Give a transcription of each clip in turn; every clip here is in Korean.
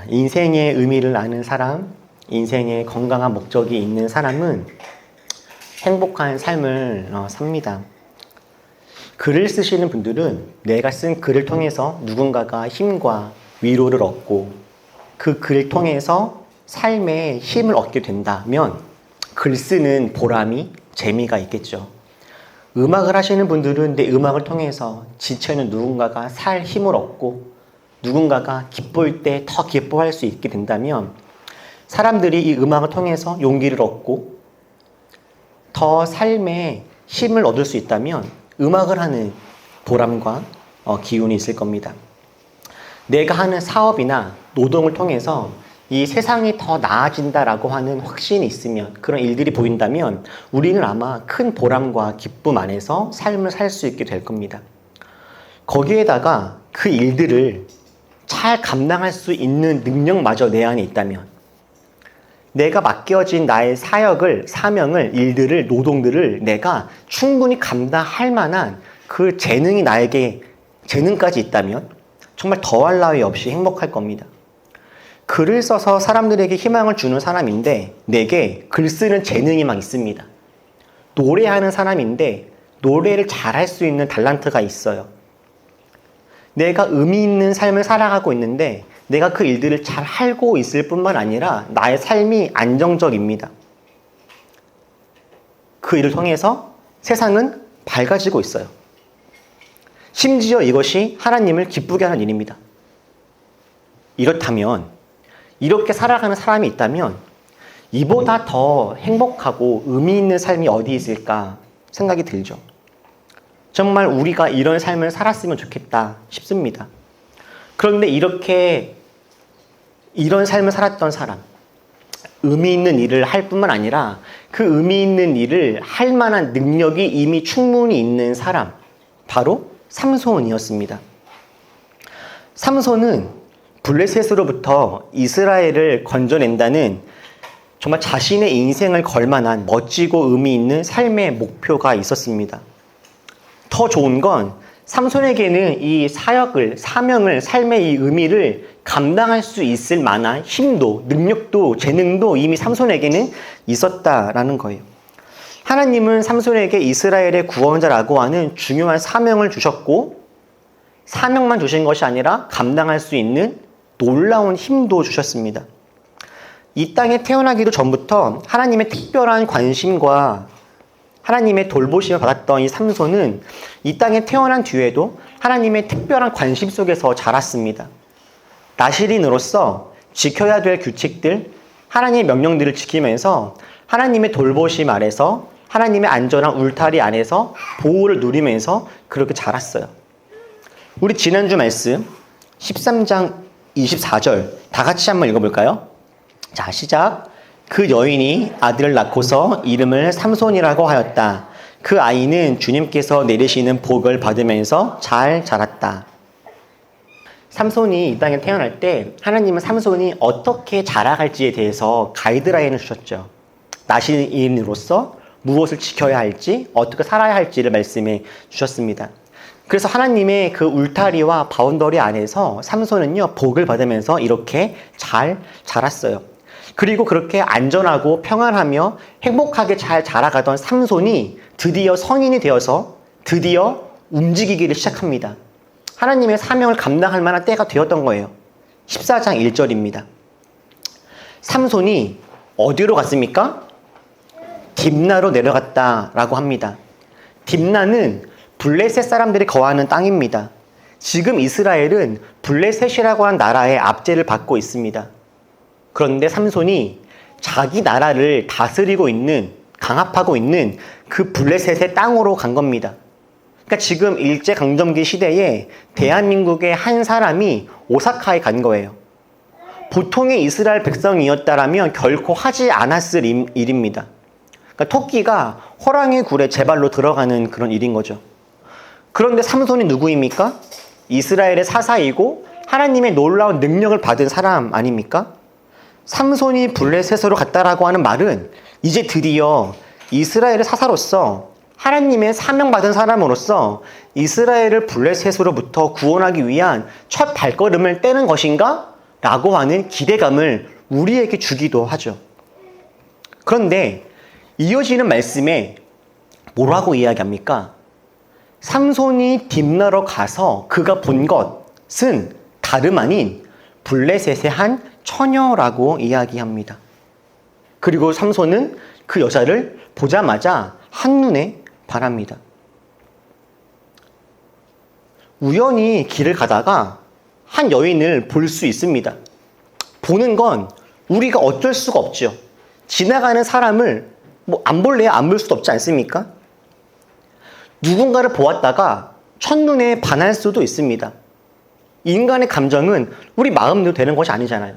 인생의 의미를 아는 사람, 인생의 건강한 목적이 있는 사람은 행복한 삶을 삽니다. 글을 쓰시는 분들은 내가 쓴 글을 통해서 누군가가 힘과 위로를 얻고 그 글을 통해서 삶에 힘을 얻게 된다면 글 쓰는 보람이, 재미가 있겠죠. 음악을 하시는 분들은 내 음악을 통해서 지쳐있는 누군가가 살 힘을 얻고 누군가가 기뻐할 때 더 기뻐할 수 있게 된다면 사람들이 이 음악을 통해서 용기를 얻고 더 삶에 힘을 얻을 수 있다면 음악을 하는 보람과 기운이 있을 겁니다. 내가 하는 사업이나 노동을 통해서 이 세상이 더 나아진다라고 하는 확신이 있으면, 그런 일들이 보인다면 우리는 아마 큰 보람과 기쁨 안에서 삶을 살 수 있게 될 겁니다. 거기에다가 그 일들을 잘 감당할 수 있는 능력마저 내 안에 있다면, 내가 맡겨진 나의 사역을, 사명을, 일들을, 노동들을 내가 충분히 감당할 만한 그 재능이 나에게, 재능까지 있다면 정말 더할 나위 없이 행복할 겁니다. 글을 써서 사람들에게 희망을 주는 사람인데 내게 글 쓰는 재능이 막 있습니다. 노래하는 사람인데 노래를 잘할 수 있는 달란트가 있어요. 내가 의미 있는 삶을 살아가고 있는데 내가 그 일들을 잘 하고 있을 뿐만 아니라 나의 삶이 안정적입니다. 그 일을 통해서 세상은 밝아지고 있어요. 심지어 이것이 하나님을 기쁘게 하는 일입니다. 이렇다면, 이렇게 살아가는 사람이 있다면 이보다 더 행복하고 의미 있는 삶이 어디 있을까 생각이 들죠. 정말 우리가 이런 삶을 살았으면 좋겠다 싶습니다. 그런데 이런 삶을 살았던 사람, 의미 있는 일을 할 뿐만 아니라 그 의미 있는 일을 할 만한 능력이 이미 충분히 있는 사람, 바로 삼손이었습니다. 삼손은 블레셋으로부터 이스라엘을 건져낸다는 정말 자신의 인생을 걸 만한 멋지고 의미 있는 삶의 목표가 있었습니다. 더 좋은 건 삼손에게는 이 사역을, 사명을, 삶의 이 의미를 감당할 수 있을 만한 힘도, 능력도, 재능도 이미 삼손에게는 있었다라는 거예요. 하나님은 삼손에게 이스라엘의 구원자라고 하는 중요한 사명을 주셨고, 사명만 주신 것이 아니라 감당할 수 있는 놀라운 힘도 주셨습니다. 이 땅에 태어나기도 전부터 하나님의 특별한 관심과 하나님의 돌보심을 받았던 이 삼손은 이 땅에 태어난 뒤에도 하나님의 특별한 관심 속에서 자랐습니다. 나실인으로서 지켜야 될 규칙들, 하나님의 명령들을 지키면서 하나님의 돌보심 아래서, 하나님의 안전한 울타리 안에서 보호를 누리면서 그렇게 자랐어요. 우리 지난주 말씀 13장 24절 다 같이 한번 읽어볼까요? 자, 시작. 그 여인이 아들을 낳고서 이름을 삼손이라고 하였다. 그 아이는 주님께서 내리시는 복을 받으면서 잘 자랐다. 삼손이 이 땅에 태어날 때 하나님은 삼손이 어떻게 자라갈지에 대해서 가이드라인을 주셨죠. 나시인으로서 무엇을 지켜야 할지, 어떻게 살아야 할지를 말씀해 주셨습니다. 그래서 하나님의 그 울타리와 바운더리 안에서 삼손은요, 복을 받으면서 이렇게 잘 자랐어요. 그리고 그렇게 안전하고 평안하며 행복하게 잘 자라가던 삼손이 드디어 성인이 되어서 드디어 움직이기를 시작합니다. 하나님의 사명을 감당할 만한 때가 되었던 거예요. 14장 1절입니다. 삼손이 어디로 갔습니까? 딥나로 내려갔다라고 합니다. 딥나는 블레셋 사람들이 거하는 땅입니다. 지금 이스라엘은 블레셋이라고 하는 나라의 압제를 받고 있습니다. 그런데 삼손이 자기 나라를 다스리고 있는, 강압하고 있는 그 블레셋의 땅으로 간 겁니다. 그러니까 지금 일제강점기 시대에 대한민국의 한 사람이 오사카에 간 거예요. 보통의 이스라엘 백성이었다라면 결코 하지 않았을 일입니다. 그러니까 토끼가 호랑이 굴에 제 발로 들어가는 그런 일인 거죠. 그런데 삼손이 누구입니까? 이스라엘의 사사이고 하나님의 놀라운 능력을 받은 사람 아닙니까? 삼손이 블레셋으로 갔다라고 하는 말은 이제 드디어 이스라엘의 사사로서, 하나님의 사명받은 사람으로서 이스라엘을 블레셋으로부터 구원하기 위한 첫 발걸음을 떼는 것인가? 라고 하는 기대감을 우리에게 주기도 하죠. 그런데 이어지는 말씀에 뭐라고 이야기합니까? 삼손이 딥나러 가서 그가 본 것은 다름 아닌 블레셋의 한 처녀라고 이야기합니다. 그리고 삼손은 그 여자를 보자마자 한눈에 반합니다. 우연히 길을 가다가 한 여인을 볼 수 있습니다. 보는 건 우리가 어쩔 수가 없죠. 지나가는 사람을 안 볼래야 안 볼 수도 없지 않습니까? 누군가를 보았다가 첫눈에 반할 수도 있습니다. 인간의 감정은 우리 마음대로 되는 것이 아니잖아요.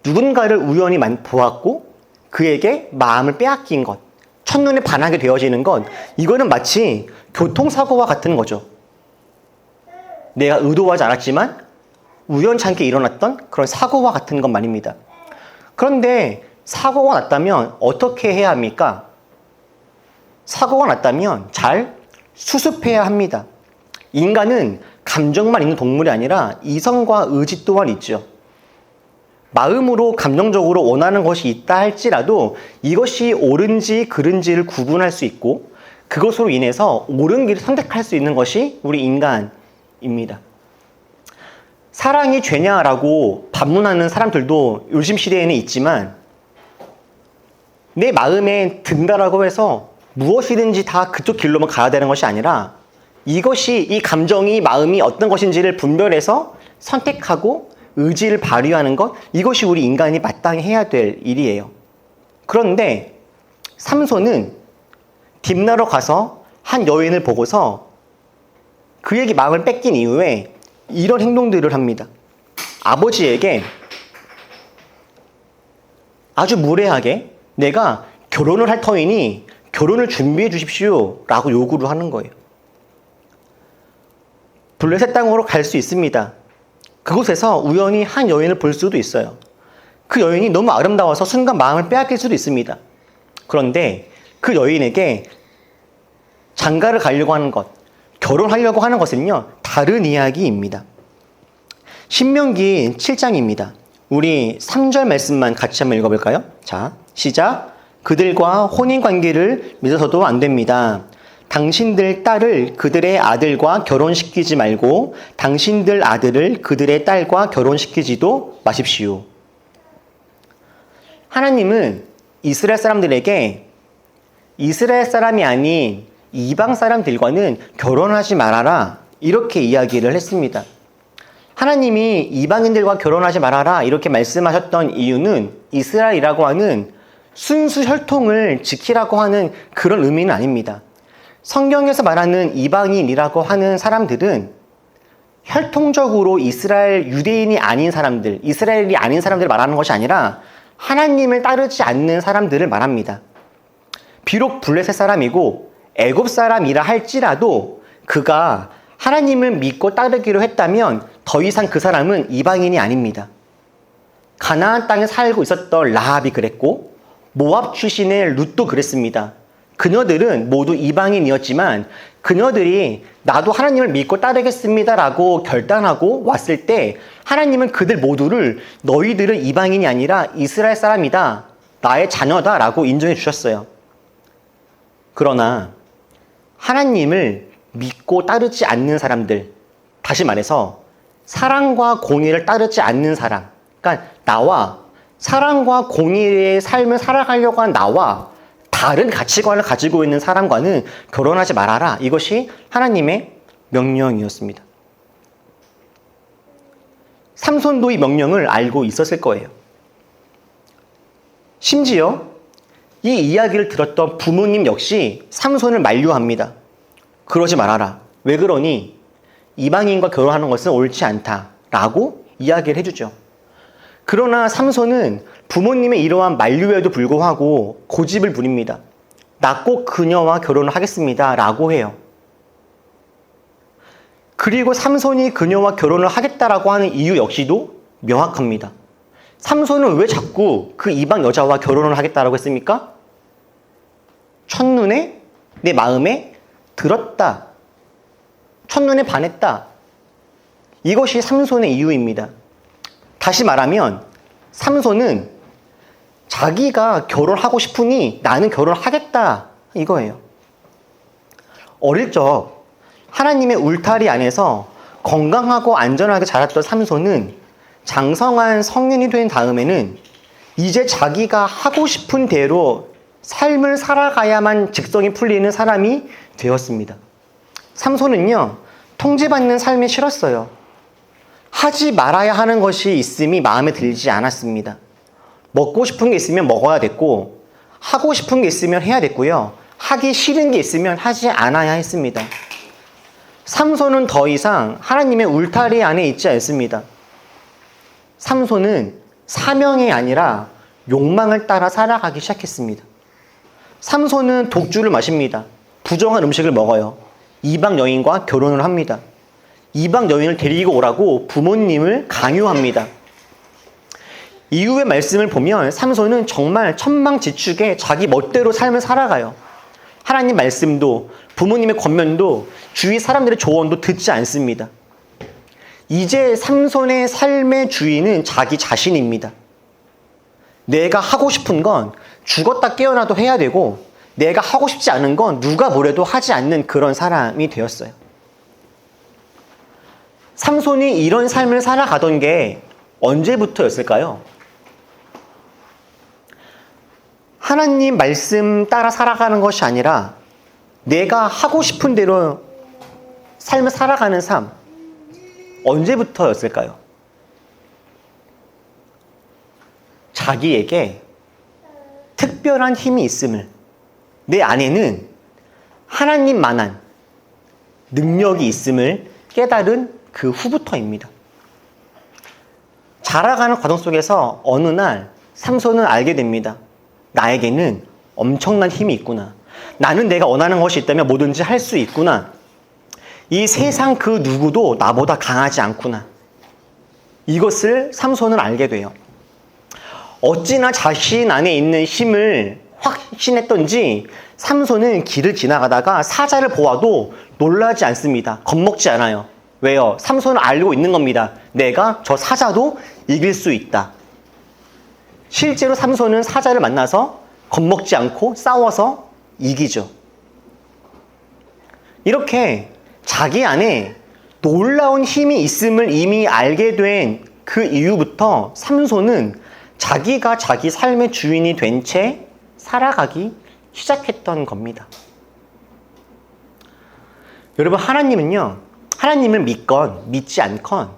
누군가를 우연히 보았고 그에게 마음을 빼앗긴 것, 첫눈에 반하게 되어지는 것, 이거는 마치 교통사고와 같은 거죠. 내가 의도하지 않았지만 우연찮게 일어났던 그런 사고와 같은 것 말입니다. 그런데 사고가 났다면 어떻게 해야 합니까? 사고가 났다면 잘 수습해야 합니다. 인간은 감정만 있는 동물이 아니라 이성과 의지 또한 있죠. 마음으로 감정적으로 원하는 것이 있다 할지라도 이것이 옳은지 그른지를 구분할 수 있고 그것으로 인해서 옳은 길을 선택할 수 있는 것이 우리 인간입니다. 사랑이 죄냐라고 반문하는 사람들도 요즘 시대에는 있지만 내 마음에 든다라고 해서 무엇이든지 다 그쪽 길로만 가야 되는 것이 아니라 이것이 이 감정이 마음이 어떤 것인지를 분별해서 선택하고 의지를 발휘하는 것, 이것이 우리 인간이 마땅히 해야 될 일이에요. 그런데 삼손은 딥나러 가서 한 여인을 보고서 그에게 마음을 뺏긴 이후에 이런 행동들을 합니다. 아버지에게 아주 무례하게 내가 결혼을 할 터이니 결혼을 준비해 주십시오 라고 요구를 하는 거예요. 블레셋 땅으로 갈 수 있습니다. 그곳에서 우연히 한 여인을 볼 수도 있어요. 그 여인이 너무 아름다워서 순간 마음을 빼앗길 수도 있습니다. 그런데 그 여인에게 장가를 가려고 하는 것, 결혼하려고 하는 것은요, 다른 이야기입니다. 신명기 7장입니다. 우리 3절 말씀만 같이 한번 읽어볼까요? 자, 시작. 그들과 혼인관계를 맺어서도 안 됩니다. 당신들 딸을 그들의 아들과 결혼시키지 말고 당신들 아들을 그들의 딸과 결혼시키지도 마십시오. 하나님은 이스라엘 사람들에게 이스라엘 사람이 아닌 이방 사람들과는 결혼하지 말아라 이렇게 이야기를 했습니다. 하나님이 이방인들과 결혼하지 말아라 이렇게 말씀하셨던 이유는 이스라엘이라고 하는 순수 혈통을 지키라고 하는 그런 의미는 아닙니다. 성경에서 말하는 이방인이라고 하는 사람들은 혈통적으로 이스라엘 유대인이 아닌 사람들, 이스라엘이 아닌 사람들을 말하는 것이 아니라 하나님을 따르지 않는 사람들을 말합니다. 비록 블레셋 사람이고 애굽 사람이라 할지라도 그가 하나님을 믿고 따르기로 했다면 더 이상 그 사람은 이방인이 아닙니다. 가나안 땅에 살고 있었던 라합이 그랬고 모압 출신의 룻도 그랬습니다. 그녀들은 모두 이방인이었지만 그녀들이 나도 하나님을 믿고 따르겠습니다라고 결단하고 왔을 때 하나님은 그들 모두를 너희들은 이방인이 아니라 이스라엘 사람이다, 나의 자녀다라고 인정해 주셨어요. 그러나 하나님을 믿고 따르지 않는 사람들, 다시 말해서 사랑과 공의를 따르지 않는 사람, 그러니까 나와 사랑과 공의의 삶을 살아가려고 한 나와 다른 가치관을 가지고 있는 사람과는 결혼하지 말아라. 이것이 하나님의 명령이었습니다. 삼손도 이 명령을 알고 있었을 거예요. 심지어 이 이야기를 들었던 부모님 역시 삼손을 만류합니다. 그러지 말아라. 왜 그러니? 이방인과 결혼하는 것은 옳지 않다라고 이야기를 해주죠. 그러나 삼손은 부모님의 이러한 만류에도 불구하고 고집을 부립니다. 나 꼭 그녀와 결혼을 하겠습니다 라고 해요. 그리고 삼손이 그녀와 결혼을 하겠다라고 하는 이유 역시도 명확합니다. 삼손은 왜 자꾸 그 이방 여자와 결혼을 하겠다라고 했습니까? 첫눈에 내 마음에 들었다. 첫눈에 반했다. 이것이 삼손의 이유입니다. 다시 말하면 삼손은 자기가 결혼하고 싶으니 나는 결혼하겠다 이거예요. 어릴 적 하나님의 울타리 안에서 건강하고 안전하게 자랐던 삼손은 장성한 성인이 된 다음에는 이제 자기가 하고 싶은 대로 삶을 살아가야만 직성이 풀리는 사람이 되었습니다. 삼손은요, 통제받는 삶이 싫었어요. 하지 말아야 하는 것이 있음이 마음에 들지 않았습니다. 먹고 싶은 게 있으면 먹어야 됐고, 하고 싶은 게 있으면 해야 됐고요. 하기 싫은 게 있으면 하지 않아야 했습니다. 삼손은 더 이상 하나님의 울타리 안에 있지 않습니다. 삼손은 사명이 아니라 욕망을 따라 살아가기 시작했습니다. 삼손은 독주를 마십니다. 부정한 음식을 먹어요. 이방 여인과 결혼을 합니다. 이방 여인을 데리고 오라고 부모님을 강요합니다. 이후의 말씀을 보면 삼손은 정말 천방지축에 자기 멋대로 삶을 살아가요. 하나님 말씀도 부모님의 권면도 주위 사람들의 조언도 듣지 않습니다. 이제 삼손의 삶의 주인은 자기 자신입니다. 내가 하고 싶은 건 죽었다 깨어나도 해야 되고 내가 하고 싶지 않은 건 누가 뭐래도 하지 않는 그런 사람이 되었어요. 삼손이 이런 삶을 살아가던 게 언제부터였을까요? 하나님 말씀 따라 살아가는 것이 아니라 내가 하고 싶은 대로 삶을 살아가는 삶, 언제부터였을까요? 자기에게 특별한 힘이 있음을, 내 안에는 하나님만한 능력이 있음을 깨달은 그 후부터입니다. 자라가는 과정 속에서 어느 날 삼손은 알게 됩니다. 나에게는 엄청난 힘이 있구나. 나는 내가 원하는 것이 있다면 뭐든지 할 수 있구나. 이 세상 그 누구도 나보다 강하지 않구나. 이것을 삼손은 알게 돼요. 어찌나 자신 안에 있는 힘을 확신했던지 삼손은 길을 지나가다가 사자를 보아도 놀라지 않습니다. 겁먹지 않아요. 왜요? 삼손은 알고 있는 겁니다. 내가 저 사자도 이길 수 있다. 실제로 삼손은 사자를 만나서 겁먹지 않고 싸워서 이기죠. 이렇게 자기 안에 놀라운 힘이 있음을 이미 알게 된 그 이후부터 삼손은 자기가 자기 삶의 주인이 된 채 살아가기 시작했던 겁니다. 여러분, 하나님은요, 하나님을 믿건 믿지 않건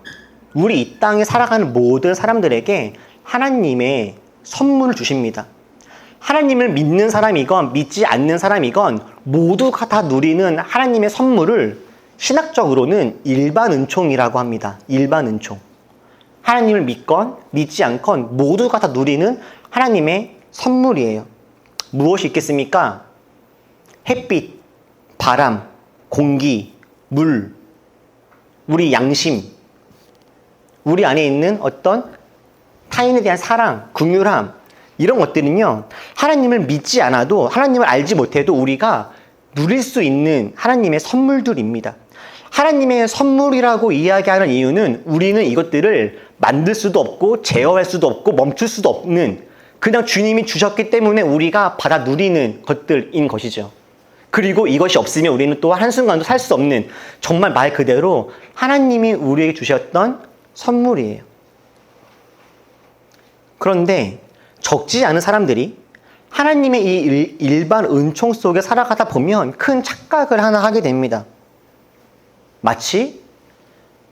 우리 이 땅에 살아가는 모든 사람들에게 하나님의 선물을 주십니다. 하나님을 믿는 사람이건 믿지 않는 사람이건 모두가 다 누리는 하나님의 선물을 신학적으로는 일반 은총이라고 합니다. 일반 은총. 하나님을 믿건 믿지 않건 모두가 다 누리는 하나님의 선물이에요. 무엇이 있겠습니까? 햇빛, 바람, 공기, 물, 우리 양심, 우리 안에 있는 어떤 타인에 대한 사랑, 긍휼함, 이런 것들은요, 하나님을 믿지 않아도, 하나님을 알지 못해도 우리가 누릴 수 있는 하나님의 선물들입니다. 하나님의 선물이라고 이야기하는 이유는 우리는 이것들을 만들 수도 없고 제어할 수도 없고 멈출 수도 없는, 그냥 주님이 주셨기 때문에 우리가 받아 누리는 것들인 것이죠. 그리고 이것이 없으면 우리는 또 한순간도 살 수 없는, 정말 말 그대로 하나님이 우리에게 주셨던 선물이에요. 그런데 적지 않은 사람들이 하나님의 이 일반 은총 속에 살아가다 보면 큰 착각을 하나 하게 됩니다. 마치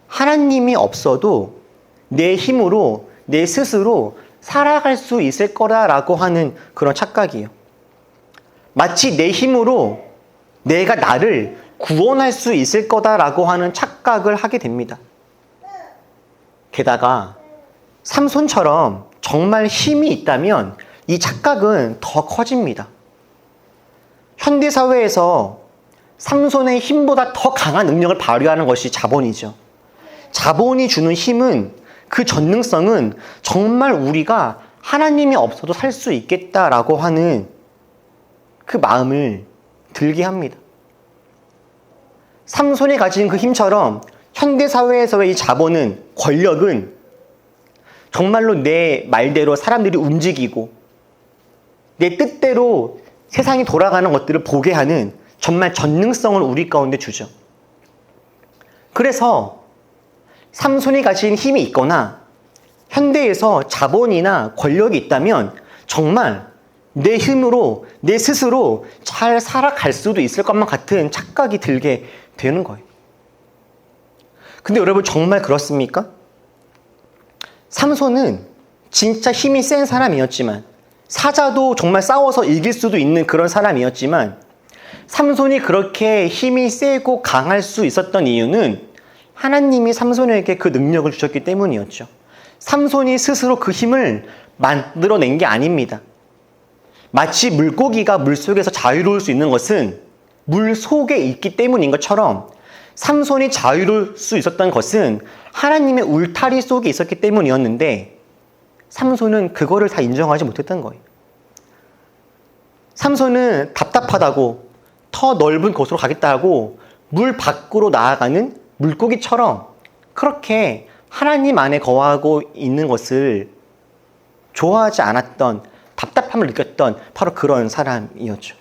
하나님이 없어도 내 힘으로, 내 스스로 살아갈 수 있을 거라고 하는 그런 착각이에요. 마치 내 힘으로 내가 나를 구원할 수 있을 거다라고 하는 착각을 하게 됩니다. 게다가 삼손처럼 정말 힘이 있다면 이 착각은 더 커집니다. 현대사회에서 삼손의 힘보다 더 강한 능력을 발휘하는 것이 자본이죠. 자본이 주는 힘은, 그 전능성은 정말 우리가 하나님이 없어도 살 수 있겠다라고 하는 그 마음을 들게 합니다. 삼손이 가진 그 힘처럼 현대사회에서의 이 자본은, 권력은 정말로 내 말대로 사람들이 움직이고 내 뜻대로 세상이 돌아가는 것들을 보게 하는 정말 전능성을 우리 가운데 주죠. 그래서 삼손이 가진 힘이 있거나 현대에서 자본이나 권력이 있다면 정말 내 힘으로, 내 스스로 잘 살아갈 수도 있을 것만 같은 착각이 들게 되는 거예요. 근데 여러분, 정말 그렇습니까? 삼손은 진짜 힘이 센 사람이었지만, 사자도 정말 싸워서 이길 수도 있는 그런 사람이었지만, 삼손이 그렇게 힘이 세고 강할 수 있었던 이유는 하나님이 삼손에게 그 능력을 주셨기 때문이었죠. 삼손이 스스로 그 힘을 만들어낸 게 아닙니다. 마치 물고기가 물속에서 자유로울 수 있는 것은 물 속에 있기 때문인 것처럼, 삼손이 자유로울 수 있었던 것은 하나님의 울타리 속에 있었기 때문이었는데, 삼손은 그거를 다 인정하지 못했던 거예요. 삼손은 답답하다고 더 넓은 곳으로 가겠다고 물 밖으로 나아가는 물고기처럼 그렇게 하나님 안에 거하고 있는 것을 좋아하지 않았던, 답답함을 느꼈던 바로 그런 사람이었죠.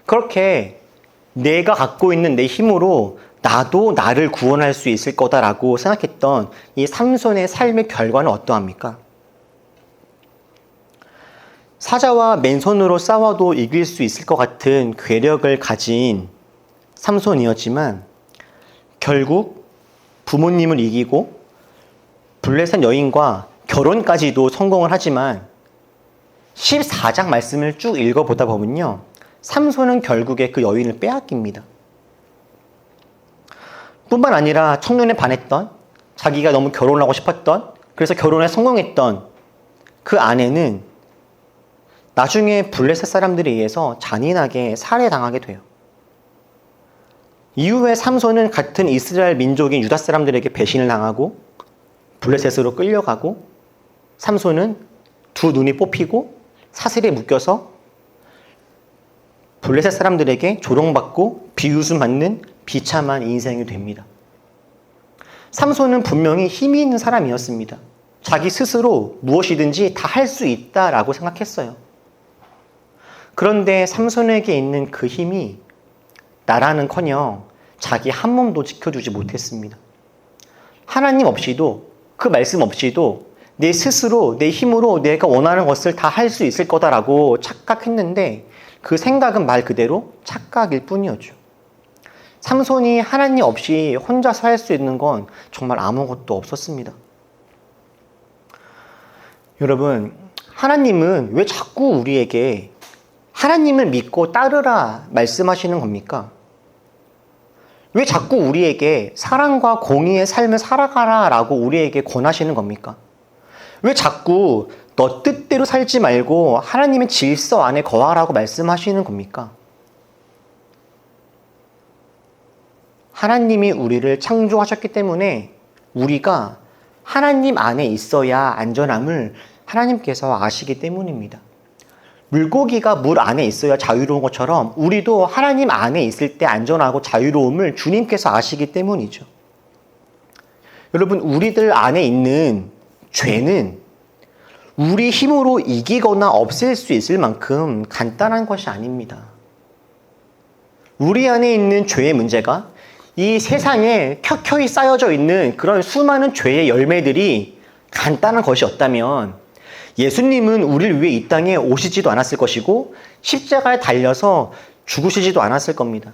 그렇게 내가 갖고 있는 내 힘으로 나도 나를 구원할 수 있을 거다라고 생각했던 이 삼손의 삶의 결과는 어떠합니까? 사자와 맨손으로 싸워도 이길 수 있을 것 같은 괴력을 가진 삼손이었지만, 결국 부모님을 이기고 블레셋 여인과 결혼까지도 성공을 하지만 14장 말씀을 쭉 읽어보다 보면요, 삼손은 결국에 그 여인을 빼앗깁니다. 뿐만 아니라 첫눈에 반했던, 자기가 너무 결혼하고 싶었던, 그래서 결혼에 성공했던 그 아내는 나중에 블레셋 사람들에 의해서 잔인하게 살해당하게 돼요. 이후에 삼손은 같은 이스라엘 민족인 유다 사람들에게 배신을 당하고 블레셋으로 끌려가고, 삼손은 두 눈이 뽑히고 사슬에 묶여서 블레셋 사람들에게 조롱받고 비웃음 받는 비참한 인생이 됩니다. 삼손은 분명히 힘이 있는 사람이었습니다. 자기 스스로 무엇이든지 다 할 수 있다라고 생각했어요. 그런데 삼손에게 있는 그 힘이 나라는커녕 자기 한 몸도 지켜주지 못했습니다. 하나님 없이도, 그 말씀 없이도 내 스스로, 내 힘으로 내가 원하는 것을 다 할 수 있을 거다라고 착각했는데, 그 생각은 말 그대로 착각일 뿐이었죠. 삼손이 하나님 없이 혼자서 할 수 있는 건 정말 아무것도 없었습니다. 여러분, 하나님은 왜 자꾸 우리에게 하나님을 믿고 따르라 말씀하시는 겁니까? 왜 자꾸 우리에게 사랑과 공의의 삶을 살아가라라고 우리에게 권하시는 겁니까? 왜 자꾸 너 뜻대로 살지 말고 하나님의 질서 안에 거하라고 말씀하시는 겁니까? 하나님이 우리를 창조하셨기 때문에 우리가 하나님 안에 있어야 안전함을 하나님께서 아시기 때문입니다. 물고기가 물 안에 있어야 자유로운 것처럼 우리도 하나님 안에 있을 때 안전하고 자유로움을 주님께서 아시기 때문이죠. 여러분, 우리들 안에 있는 죄는 우리 힘으로 이기거나 없앨 수 있을 만큼 간단한 것이 아닙니다. 우리 안에 있는 죄의 문제가 이 세상에 켜켜이 쌓여져 있는 그런 수많은 죄의 열매들이 간단한 것이었다면 예수님은 우리를 위해 이 땅에 오시지도 않았을 것이고 십자가에 달려서 죽으시지도 않았을 겁니다.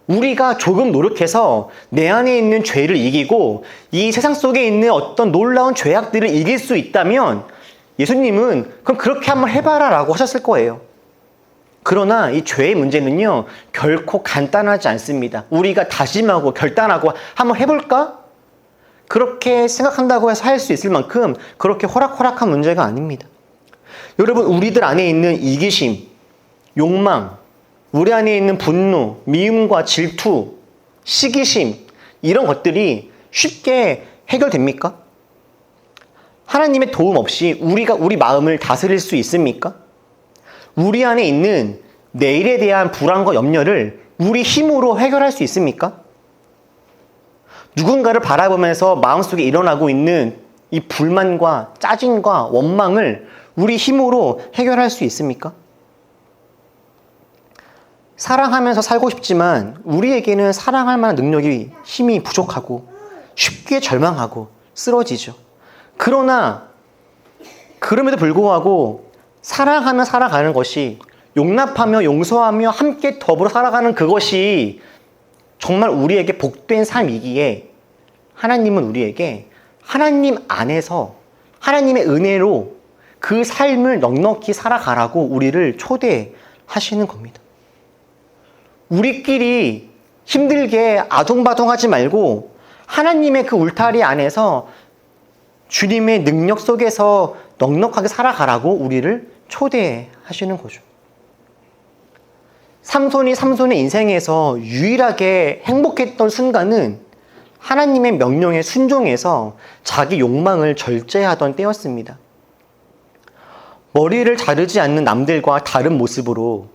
우리가 조금 노력해서 내 안에 있는 죄를 이기고 이 세상 속에 있는 어떤 놀라운 죄악들을 이길 수 있다면 예수님은 그럼 그렇게 한번 해봐라 라고 하셨을 거예요. 그러나 이 죄의 문제는요, 결코 간단하지 않습니다. 우리가 다짐하고 결단하고 한번 해볼까? 그렇게 생각한다고 해서 할 수 있을 만큼 그렇게 호락호락한 문제가 아닙니다. 여러분, 우리들 안에 있는 이기심, 욕망, 우리 안에 있는 분노, 미움과 질투, 시기심, 이런 것들이 쉽게 해결됩니까? 하나님의 도움 없이 우리가 우리 마음을 다스릴 수 있습니까? 우리 안에 있는 내일에 대한 불안과 염려를 우리 힘으로 해결할 수 있습니까? 누군가를 바라보면서 마음속에 일어나고 있는 이 불만과 짜증과 원망을 우리 힘으로 해결할 수 있습니까? 사랑하면서 살고 싶지만 우리에게는 사랑할 만한 능력이 힘이 부족하고 쉽게 절망하고 쓰러지죠. 그러나 그럼에도 불구하고 사랑하며 살아가는 것이, 용납하며 용서하며 함께 더불어 살아가는 그것이 정말 우리에게 복된 삶이기에 하나님은 우리에게 하나님 안에서 하나님의 은혜로 그 삶을 넉넉히 살아가라고 우리를 초대하시는 겁니다. 우리끼리 힘들게 아동바동하지 말고 하나님의 그 울타리 안에서 주님의 능력 속에서 넉넉하게 살아가라고 우리를 초대하시는 거죠. 삼손의 인생에서 유일하게 행복했던 순간은 하나님의 명령에 순종해서 자기 욕망을 절제하던 때였습니다. 머리를 자르지 않는 남들과 다른 모습으로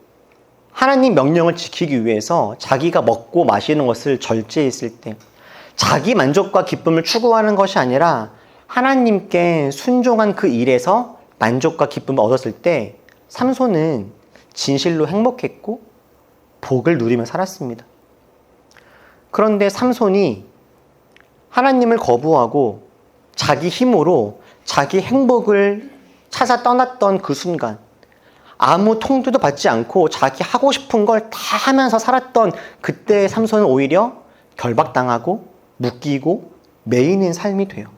하나님 명령을 지키기 위해서 자기가 먹고 마시는 것을 절제했을 때, 자기 만족과 기쁨을 추구하는 것이 아니라 하나님께 순종한 그 일에서 만족과 기쁨을 얻었을 때 삼손은 진실로 행복했고 복을 누리며 살았습니다. 그런데 삼손이 하나님을 거부하고 자기 힘으로 자기 행복을 찾아 떠났던 그 순간, 아무 통도도 받지 않고 자기 하고 싶은 걸 다 하면서 살았던 그때의 삼손은 오히려 결박당하고 묶이고 매이는 삶이 돼요.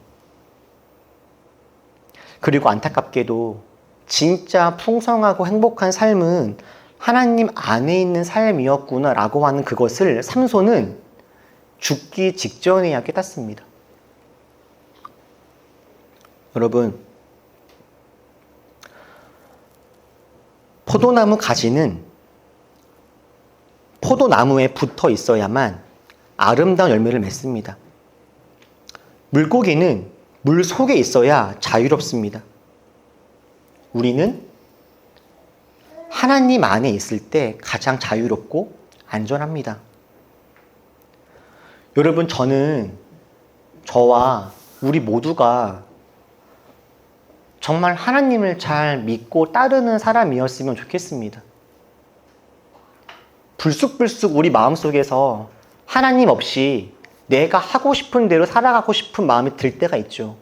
그리고 안타깝게도 진짜 풍성하고 행복한 삶은 하나님 안에 있는 삶이었구나라고 하는 그것을 삼손은 죽기 직전에야 깨닫습니다. 여러분, 포도나무 가지는 포도나무에 붙어 있어야만 아름다운 열매를 맺습니다. 물고기는 물 속에 있어야 자유롭습니다. 우리는 하나님 안에 있을 때 가장 자유롭고 안전합니다. 여러분, 저와 우리 모두가 정말 하나님을 잘 믿고 따르는 사람이었으면 좋겠습니다. 불쑥불쑥 우리 마음속에서 하나님 없이 내가 하고 싶은 대로 살아가고 싶은 마음이 들 때가 있죠.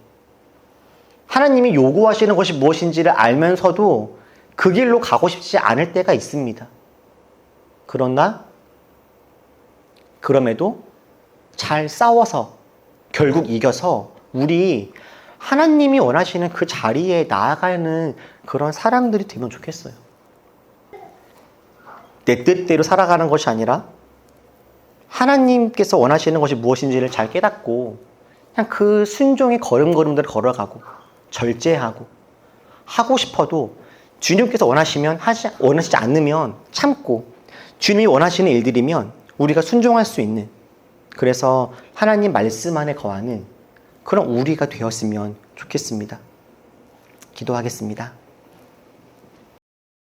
하나님이 요구하시는 것이 무엇인지를 알면서도 그 길로 가고 싶지 않을 때가 있습니다. 그럼에도 잘 싸워서 결국 이겨서 우리 하나님이 원하시는 그 자리에 나아가는 그런 사람들이 되면 좋겠어요. 내 뜻대로 살아가는 것이 아니라 하나님께서 원하시는 것이 무엇인지를 잘 깨닫고 그냥 그 순종의 걸음걸음들을 걸어가고 절제하고, 하고 싶어도 주님께서 원하시지 않으면 참고, 주님이 원하시는 일들이면 우리가 순종할 수 있는, 그래서 하나님 말씀 안에 거하는 그런 우리가 되었으면 좋겠습니다. 기도하겠습니다.